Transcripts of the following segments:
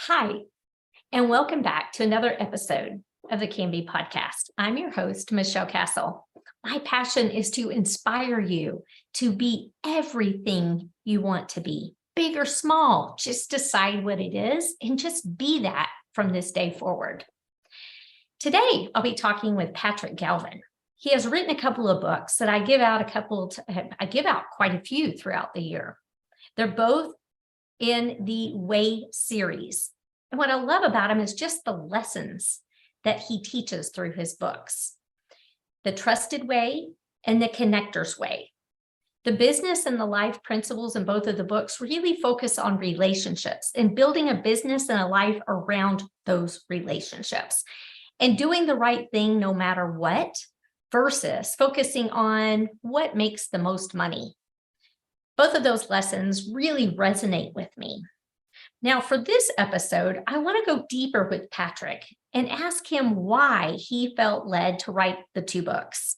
Hi, and welcome back to another episode of the Can Be podcast. I'm your host, Michelle Castle. My passion is to inspire you to be everything you want to be, big or small. Just decide what it is and just be that from this day forward. Today, I'll be talking with Patrick Galvin. He has written a couple of books that I give out quite a few throughout the year. They're both in the Way series. And what I love about him is just the lessons that he teaches through his books. The Trusted Way and the Connector's Way. The business and the life principles in both of the books really focus on relationships and building a business and a life around those relationships and doing the right thing no matter what versus focusing on what makes the most money. Both of those lessons really resonate with me. Now, for this episode, I want to go deeper with Patrick and ask him why he felt led to write the two books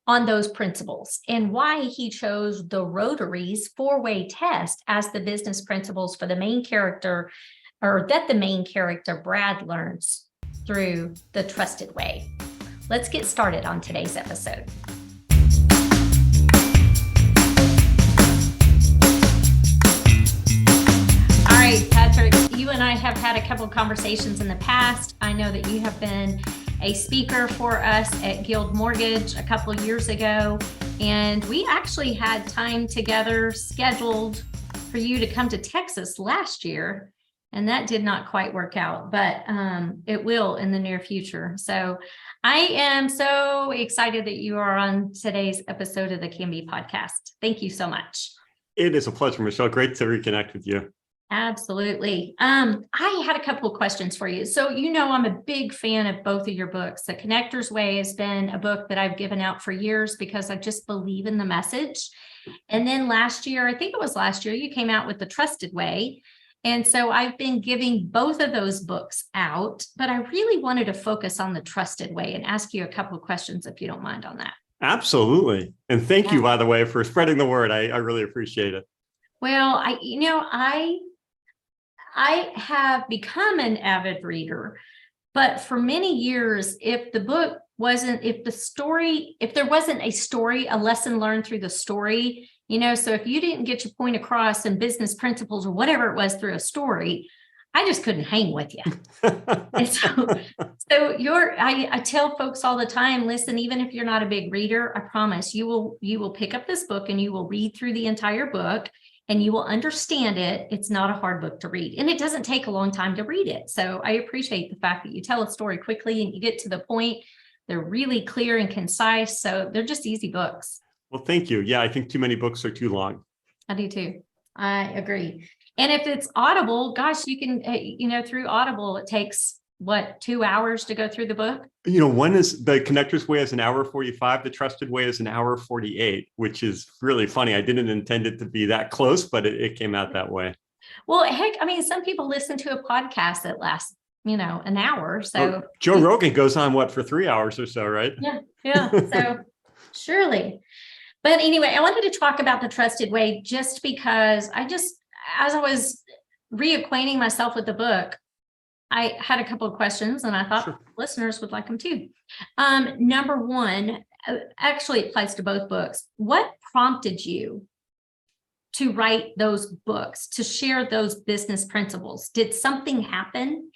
on those principles and why he chose the Rotary's four-way test as the business principles for the main character, or that the main character, Brad, learns through the Trusted Way. Let's get started on today's episode. All right, Patrick, you and I have had a couple of conversations in the past. I know that you have been a speaker for us at Guild Mortgage a couple of years ago, and we actually had time together scheduled for you to come to Texas last year, and that did not quite work out, but it will in the near future. So I am so excited that you are on today's episode of the Can Be podcast. Thank you so much. It is a pleasure, Michelle. Great to reconnect with you. Absolutely. I had a couple of questions for you. So, I'm a big fan of both of your books. The Connector's Way has been a book that I've given out for years because I just believe in the message. And then last year, you came out with The Trusted Way. And so I've been giving both of those books out, but I really wanted to focus on The Trusted Way and ask you a couple of questions, if you don't mind on that. Absolutely. And thank you, by the way, for spreading the word. I really appreciate it. Well, I have become an avid reader, but for many years, if there wasn't a story, a lesson learned through the story, so if you didn't get your point across in business principles or whatever it was through a story, I just couldn't hang with you. And I tell folks all the time, listen, even if you're not a big reader, I promise you will pick up this book and you will read through the entire book. And you will understand it. It's not a hard book to read. And it doesn't take a long time to read it. So I appreciate the fact that you tell a story quickly and you get to the point. They're really clear and concise. So they're just easy books. Well, thank you. Yeah, I think too many books are too long. I do too. I agree. And if it's Audible, gosh, you can, through Audible, it takes 2 hours to go through the book? One is the Connector's Way is an hour 45. The Trusted Way is an hour 48, which is really funny. I didn't intend it to be that close, but it came out that way. Well, heck, some people listen to a podcast that lasts, an hour. So Joe Rogan goes on for 3 hours or so, right? Yeah. So surely. But anyway, I wanted to talk about the Trusted Way just because as I was reacquainting myself with the book, I had a couple of questions and I thought listeners would like them too. Number one, actually it applies to both books. What prompted you to write those books, to share those business principles? Did something happen?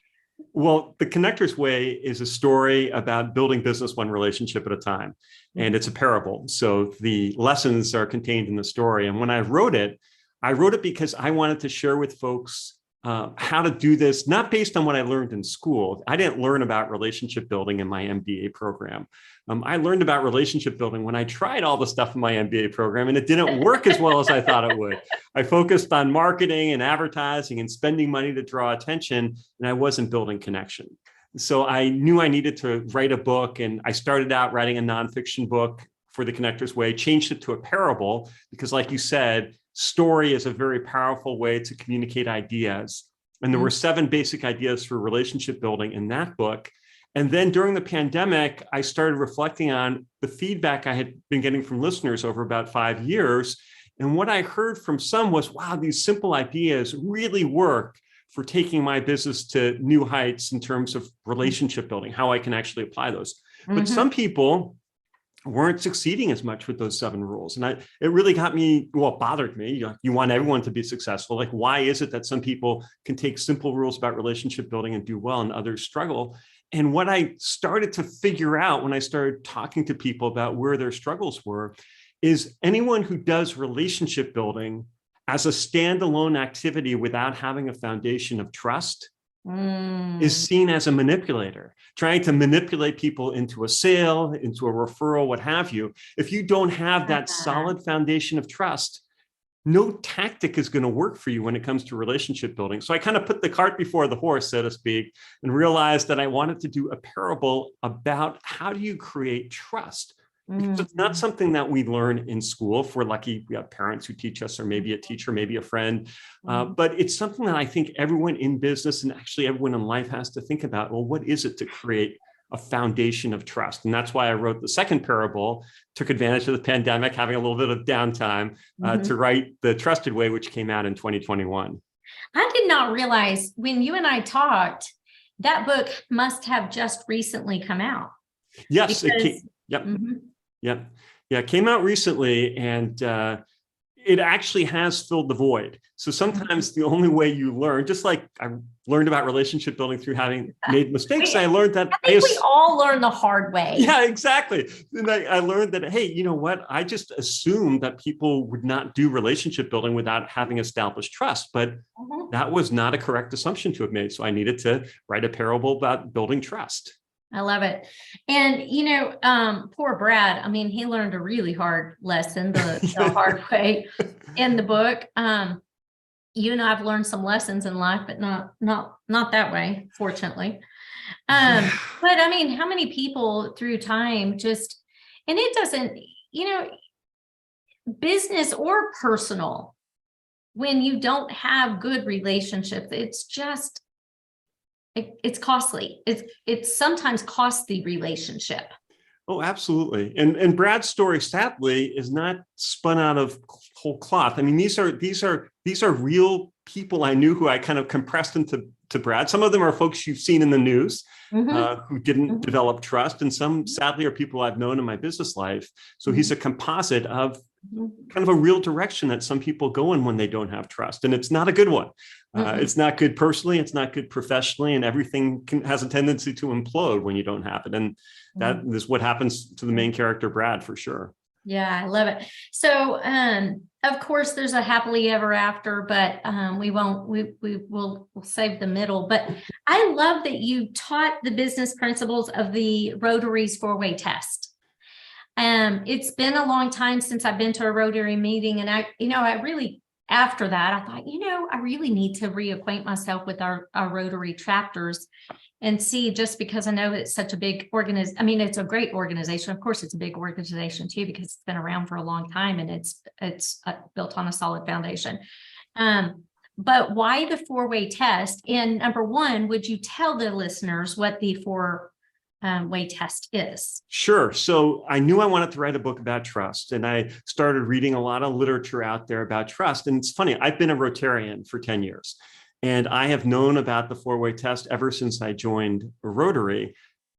Well, The Connector's Way is a story about building business one relationship at a time. And it's a parable. So the lessons are contained in the story. And when I wrote it because I wanted to share with folks how to do this, not based on what I learned in school. I didn't learn about relationship building in my MBA program. I learned about relationship building when I tried all the stuff in my MBA program, and it didn't work as well as I thought it would. I focused on marketing and advertising and spending money to draw attention, and I wasn't building connection. So I knew I needed to write a book, and I started out writing a nonfiction book for The Connector's Way, changed it to a parable, because like you said, story is a very powerful way to communicate ideas. And there were 7 basic ideas for relationship building in that book. And then during the pandemic, I started reflecting on the feedback I had been getting from listeners over about 5 years. And what I heard from some was, wow, these simple ideas really work for taking my business to new heights in terms of relationship building, how I can actually apply those. But some people weren't succeeding as much with those 7 rules. And it really got me, well, it bothered me. You want everyone to be successful. Like, why is it that some people can take simple rules about relationship building and do well and others struggle? And what I started to figure out when I started talking to people about where their struggles were is anyone who does relationship building as a standalone activity without having a foundation of trust is seen as a manipulator, trying to manipulate people into a sale, into a referral, what have you. If you don't have that solid foundation of trust, no tactic is going to work for you when it comes to relationship building. So I kind of put the cart before the horse, so to speak, and realized that I wanted to do a parable about how do you create trust. Because it's not something that we learn in school. If we're lucky, we have parents who teach us, or maybe a teacher, maybe a friend. But it's something that I think everyone in business and actually everyone in life has to think about. Well, what is it to create a foundation of trust? And that's why I wrote the second parable, took advantage of the pandemic, having a little bit of downtime to write The Trusted Way, which came out in 2021. I did not realize when you and I talked, that book must have just recently come out. Yes, it came. Yep. Yep. Yeah, it came out recently, and it actually has filled the void. So sometimes the only way you learn, just like I learned about relationship building through having made mistakes, I learned that I think we all learn the hard way. Yeah, exactly. And I learned that, hey, you know what? I just assumed that people would not do relationship building without having established trust, but that was not a correct assumption to have made. So I needed to write a parable about building trust. I love it. And, poor Brad, I mean, he learned a really hard lesson the hard way in the book. You and I've learned some lessons in life, but not that way, fortunately. But I mean, how many people through time just, and it doesn't, business or personal, when you don't have good relationships, it's just, it's costly. It's sometimes costs the relationship. Oh, absolutely. And Brad's story, sadly, is not spun out of whole cloth. I mean, these are real people I knew who I kind of compressed into Brad. Some of them are folks you've seen in the news who didn't develop trust, and some, sadly, are people I've known in my business life. So he's a composite of kind of a real direction that some people go in when they don't have trust, and it's not a good one. It's not good personally, it's not good professionally, and everything has a tendency to implode when you don't have it. And that is what happens to the main character, Brad, for sure. Yeah, I love it. So, of course, there's a happily ever after, but we'll save the middle. But I love that you taught the business principles of the Rotary's 4-way test. It's been a long time since I've been to a Rotary meeting, and I really, after that, I thought, I really need to reacquaint myself with our Rotary chapters and see, just because I know it's such a big organization. I mean, it's a great organization. Of course, it's a big organization too, because it's been around for a long time and it's built on a solid foundation. But why the 4-way test? And number one, would you tell the listeners what the 4-way test is? Sure. So I knew I wanted to write a book about trust, and I started reading a lot of literature out there about trust. And it's funny, I've been a Rotarian for 10 years, and I have known about the 4-way test ever since I joined Rotary.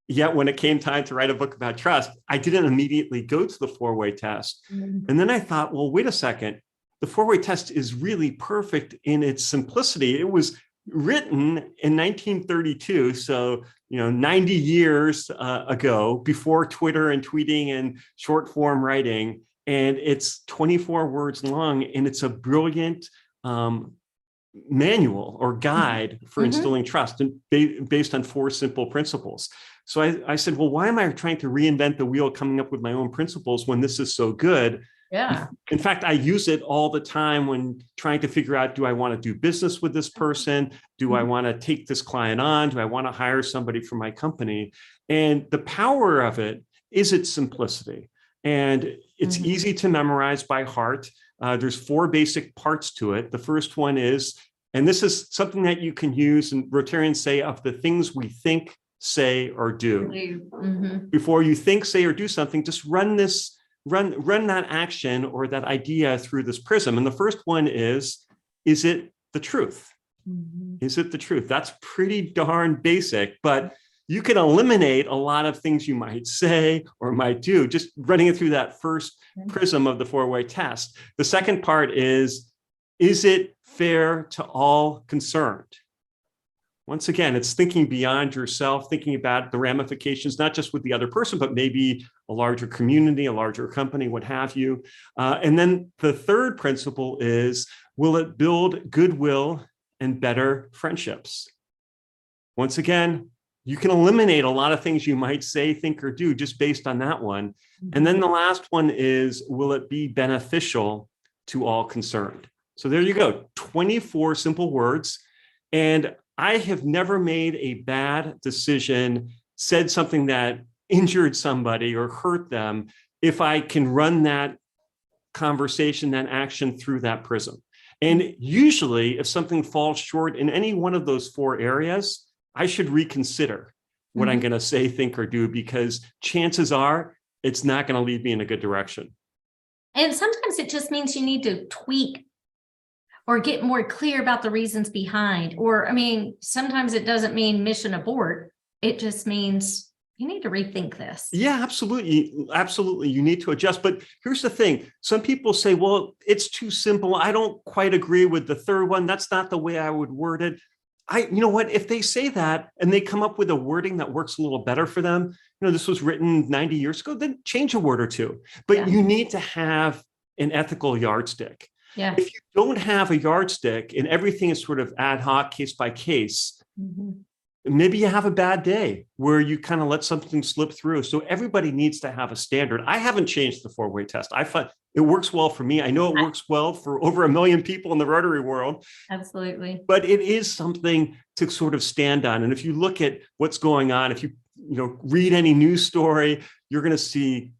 Yet when it came time to write a book about trust, I didn't immediately go to the 4-way test. And then I thought, well, wait a second, the 4-way test is really perfect in its simplicity. It was written in 1932, so 90 years ago, before Twitter and tweeting and short form writing, and it's 24 words long, and it's a brilliant manual or guide for instilling trust, and based on 4 simple principles. So I said, well, why am I trying to reinvent the wheel, coming up with my own principles when this is so good? Yeah. In fact, I use it all the time when trying to figure out, do I want to do business with this person? Do I want to take this client on? Do I want to hire somebody for my company? And the power of it is its simplicity. And it's easy to memorize by heart. There's 4 basic parts to it. The first one is, and this is something that you can use, and Rotarians say, of the things we think, say, or do. Before you think, say, or do something, just run that action or that idea through this prism. And the first one is it the truth? Mhm. Is it the truth? That's pretty darn basic, but you can eliminate a lot of things you might say or might do just running it through that first prism of the four-way test. The second part is it fair to all concerned? Once again, it's thinking beyond yourself, thinking about the ramifications, not just with the other person, but maybe a larger community, a larger company, what have you. And then the third principle is, will it build goodwill and better friendships? Once again, you can eliminate a lot of things you might say, think, or do just based on that one. And then the last one is, will it be beneficial to all concerned? So there you go, 24 simple words. And I have never made a bad decision, said something that injured somebody or hurt them, if I can run that conversation, that action through that prism. And usually if something falls short in any one of those four areas, I should reconsider what I'm going to say, think, or do, because chances are it's not going to lead me in a good direction. And sometimes it just means you need to tweak or get more clear about the reasons behind. Or, I mean, sometimes it doesn't mean mission abort. It just means you need to rethink this. Yeah, absolutely. Absolutely. You need to adjust. But here's the thing. Some people say, well, it's too simple. I don't quite agree with the third one. That's not the way I would word it. You know what, if they say that and they come up with a wording that works a little better for them, this was written 90 years ago, then change a word or two. But you need to have an ethical yardstick. Yeah. If you don't have a yardstick and everything is sort of ad hoc, case by case, maybe you have a bad day where you kind of let something slip through. So everybody needs to have a standard. I haven't changed the four-way test. I find it works well for me. I know it works well for over 1 million people in the Rotary world. Absolutely. But it is something to sort of stand on. And if you look at what's going on, if you read any news story, you're going to see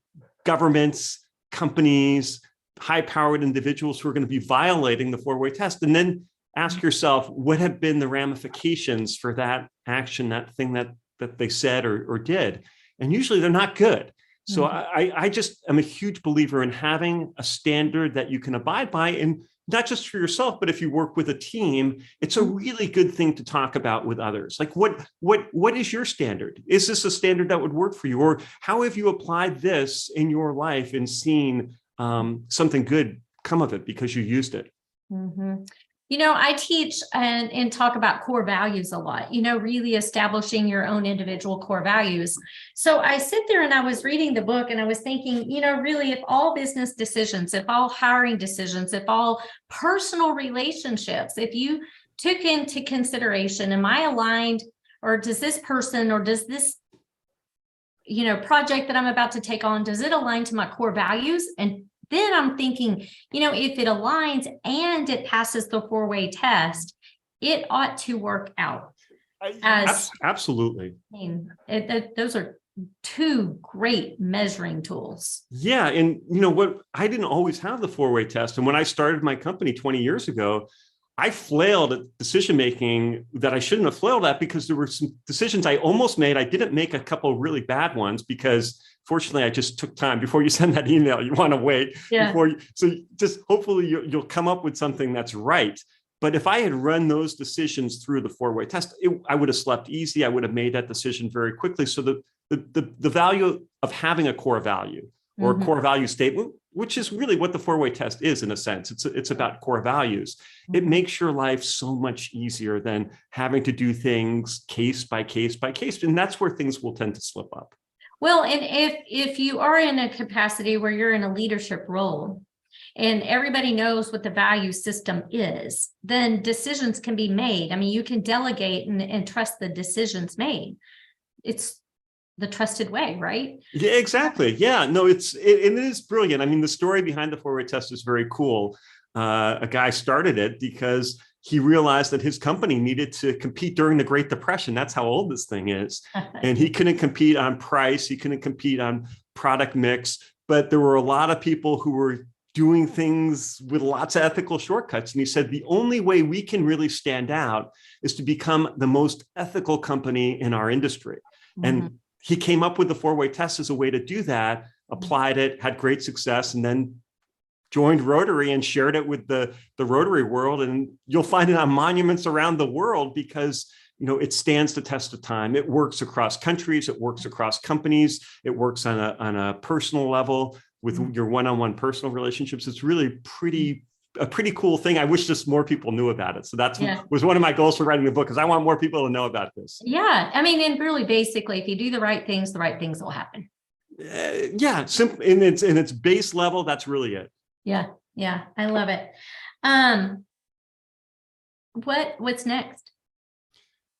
governments, companies, high-powered individuals who are going to be violating the four-way test. And then ask yourself, what have been the ramifications for that action, that thing that they said or did? And usually they're not good. So I just am a huge believer in having a standard that you can abide by, and not just for yourself, but if you work with a team, it's a really good thing to talk about with others. Like, what is your standard? Is this a standard that would work for you? Or how have you applied this in your life and seen something good come of it because you used it? I teach and talk about core values a lot, really establishing your own individual core values. So I sit there and I was reading the book and I was thinking, really, if all business decisions, if all hiring decisions, if all personal relationships, if you took into consideration, am I aligned, or does this person, or does this, project that I'm about to take on, does it align to my core values? And then I'm thinking, if it aligns and it passes the four-way test, it ought to work out. Absolutely. Those are two great measuring tools. Yeah. And what, I didn't always have the four-way test. And when I started my company 20 years ago, I flailed at decision-making that I shouldn't have flailed at, because there were some decisions I almost made. I didn't make a couple of really bad ones because fortunately I just took time. Before you send that email, you want to wait before you, so just hopefully you'll come up with something that's right. But if I had run those decisions through the four-way test, I would have slept easy. I would have made that decision very quickly. So the value of having a core value or a core value statement, which is really what the four-way test is in a sense. It's about core values. It makes your life so much easier than having to do things case by case by case. And that's where things will tend to slip up. Well, and if you are in a capacity where you're in a leadership role and everybody knows what the value system is, then decisions can be made. I mean, you can delegate and trust the decisions made. It's the trusted way, right? Yeah, exactly. Yeah, no, it is brilliant. I mean, the story behind the four-way test is very cool. A guy started it because he realized that his company needed to compete during the Great Depression. That's how old this thing is. And he couldn't compete on price. He couldn't compete on product mix, but there were a lot of people who were doing things with lots of ethical shortcuts. And he said, the only way we can really stand out is to become the most ethical company in our industry. And he came up with the four-way test as a way to do that, applied it, had great success, and then joined Rotary and shared it with the Rotary world. And you'll find it on monuments around the world because, you know, it stands the test of time. It works across countries. It works across companies. It works on a personal level with your one-on-one personal relationships. It's really a pretty cool thing. I wish just more people knew about it. So that's was one of my goals for writing the book, because I want more people to know about this. Yeah. I mean, and really basically, if you do the right things will happen. Yeah. Simple. In its base level, that's really it. Yeah. Yeah. I love it. What's next?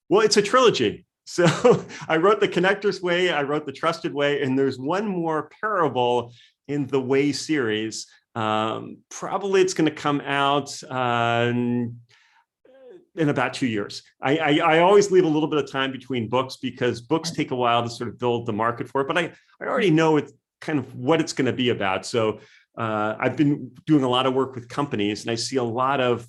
Well, it's a trilogy. So I wrote The Connector's Way, I wrote The Trusted Way, and there's one more parable in the Way series. Probably it's going to come out in about 2 years. I always leave a little bit of time between books because books take a while to sort of build the market for it, but I already know it's kind of what it's going to be about. So I've been doing a lot of work with companies, and I see a lot of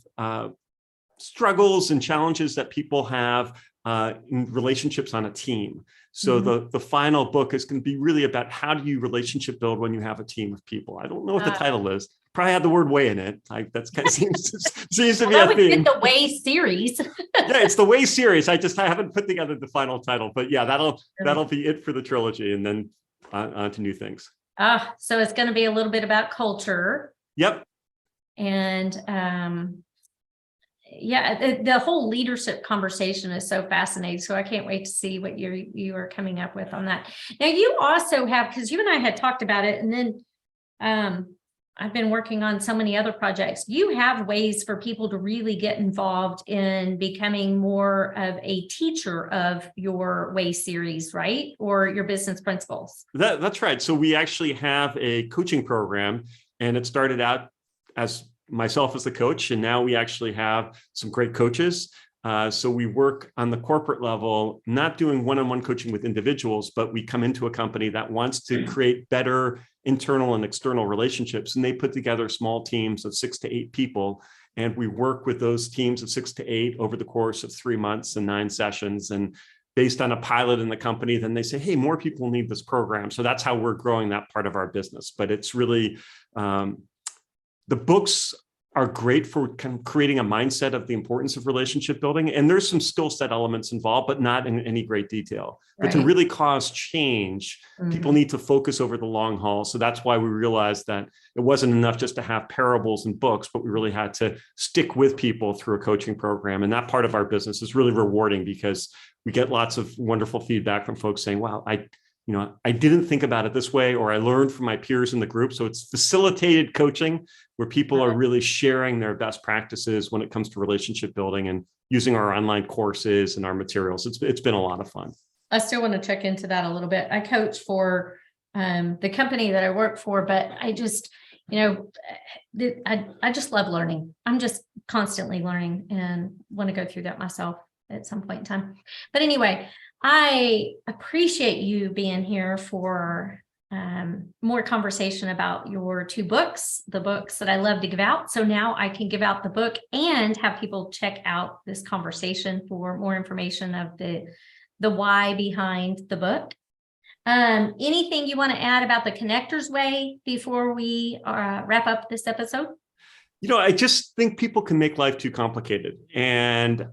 struggles and challenges that people have in relationships on a team. So the final book is going to be really about how do you relationship build when you have a team of people. I don't know what the title is. Probably had the word way in it. That's kind of seems to be a theme. The Way series. Yeah, it's the Way series. I haven't put together the final title, but yeah, that'll be it for the trilogy, and then on to new things. So it's going to be a little bit about culture. Yep. And the whole leadership conversation is so fascinating. So I can't wait to see what you are coming up with on that. Now, you also have, because you and I had talked about it, and then I've been working on so many other projects. You have ways for people to really get involved in becoming more of a teacher of your Way series, right? Or your business principles. That's right. So we actually have a coaching program, and it started out as myself as the coach, and now we actually have some great coaches. So we work on the corporate level, not doing one-on-one coaching with individuals, but we come into a company that wants to create better internal and external relationships. And they put together small teams of 6 to 8 people. And we work with those teams of 6 to 8 over the course of 3 months and 9 sessions. And based on a pilot in the company, then they say, hey, more people need this program. So that's how we're growing that part of our business. But it's really, the books are great for kind of creating a mindset of the importance of relationship building. And there's some skill set elements involved, but not in any great detail. But to really cause change, people need to focus over the long haul. So that's why we realized that it wasn't enough just to have parables and books, but we really had to stick with people through a coaching program. And that part of our business is really rewarding because we get lots of wonderful feedback from folks saying, wow, I didn't think about it this way, or I learned from my peers in the group. So it's facilitated coaching where people are really sharing their best practices when it comes to relationship building and using our online courses and our materials. It's been a lot of fun. I still want to check into that a little bit. I coach for the company that I work for, but I just, I just love learning. I'm just constantly learning and want to go through that myself at some point in time. But anyway, I appreciate you being here for more conversation about your 2 books, the books that I love to give out. So now I can give out the book and have people check out this conversation for more information of the why behind the book. Anything you want to add about the Connector's Way before we wrap up this episode? I just think people can make life too complicated. And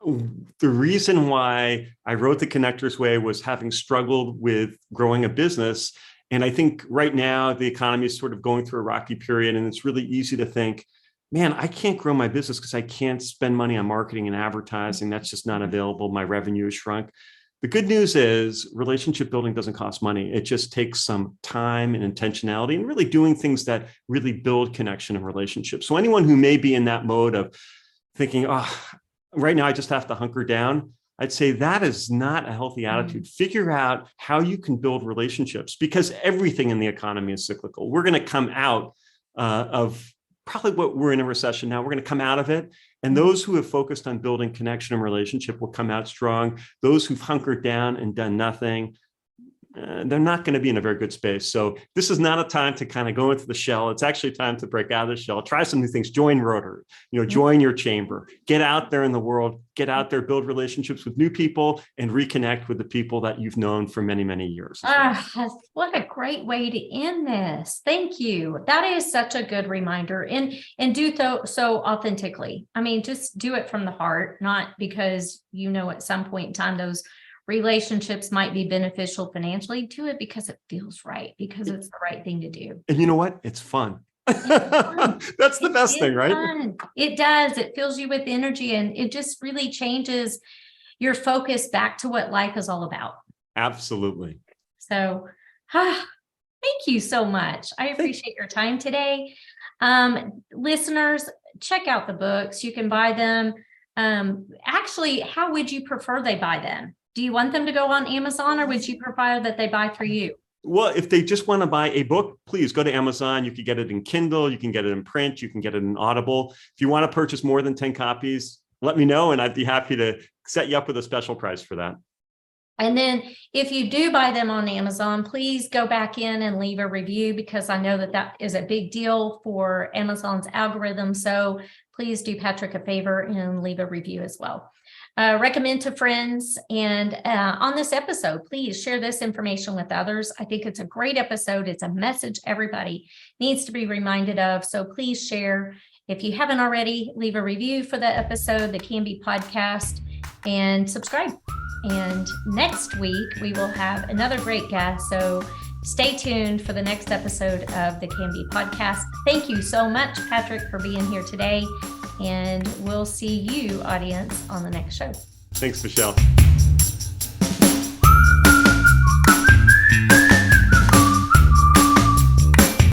the reason why I wrote The Connector's Way was having struggled with growing a business. And I think right now the economy is sort of going through a rocky period, and it's really easy to think, man, I can't grow my business because I can't spend money on marketing and advertising. That's just not available. My revenue is shrunk. The good news is relationship building doesn't cost money. It just takes some time and intentionality and really doing things that really build connection and relationships. So anyone who may be in that mode of thinking, right now I just have to hunker down, I'd say that is not a healthy attitude. Figure out how you can build relationships, because everything in the economy is cyclical. We're going to come out of probably what we're in a recession now. We're going to come out of it. And those who have focused on building connection and relationship will come out strong. Those who've hunkered down and done nothing, they're not going to be in a very good space. So this is not a time to kind of go into the shell. It's actually time to break out of the shell, try some new things, join Rotary, join your chamber, get out there in the world, get out there, build relationships with new people, and reconnect with the people that you've known for many, many years. What a great way to end this. Thank you. That is such a good reminder, and do so authentically. I mean, just do it from the heart, not because, at some point in time, those relationships might be beneficial financially. Do it because it feels right, because it's the right thing to do. And you know what? It's fun. That's the best thing, right? Fun. It does. It fills you with energy, and it just really changes your focus back to what life is all about. Absolutely. So, thank you so much. I appreciate your time today. Listeners, check out the books. You can buy them. Actually, how would you prefer they buy them? Do you want them to go on Amazon, or would you prefer that they buy through you? Well, if they just want to buy a book, please go to Amazon. You can get it in Kindle, you can get it in print, you can get it in Audible. If you want to purchase more than 10 copies, let me know, and I'd be happy to set you up with a special price for that. And then if you do buy them on Amazon, please go back in and leave a review, because I know that is a big deal for Amazon's algorithm. So please do Patrick a favor and leave a review as well. Recommend to friends. And on this episode, please share this information with others. I think it's a great episode. It's a message everybody needs to be reminded of. So please share. If you haven't already, leave a review for the episode, the Canby Podcast, and subscribe. And next week, we will have another great guest. So stay tuned for the next episode of the Canby Podcast. Thank you so much, Patrick, for being here today. And we'll see you, audience, on the next show. Thanks, Michelle.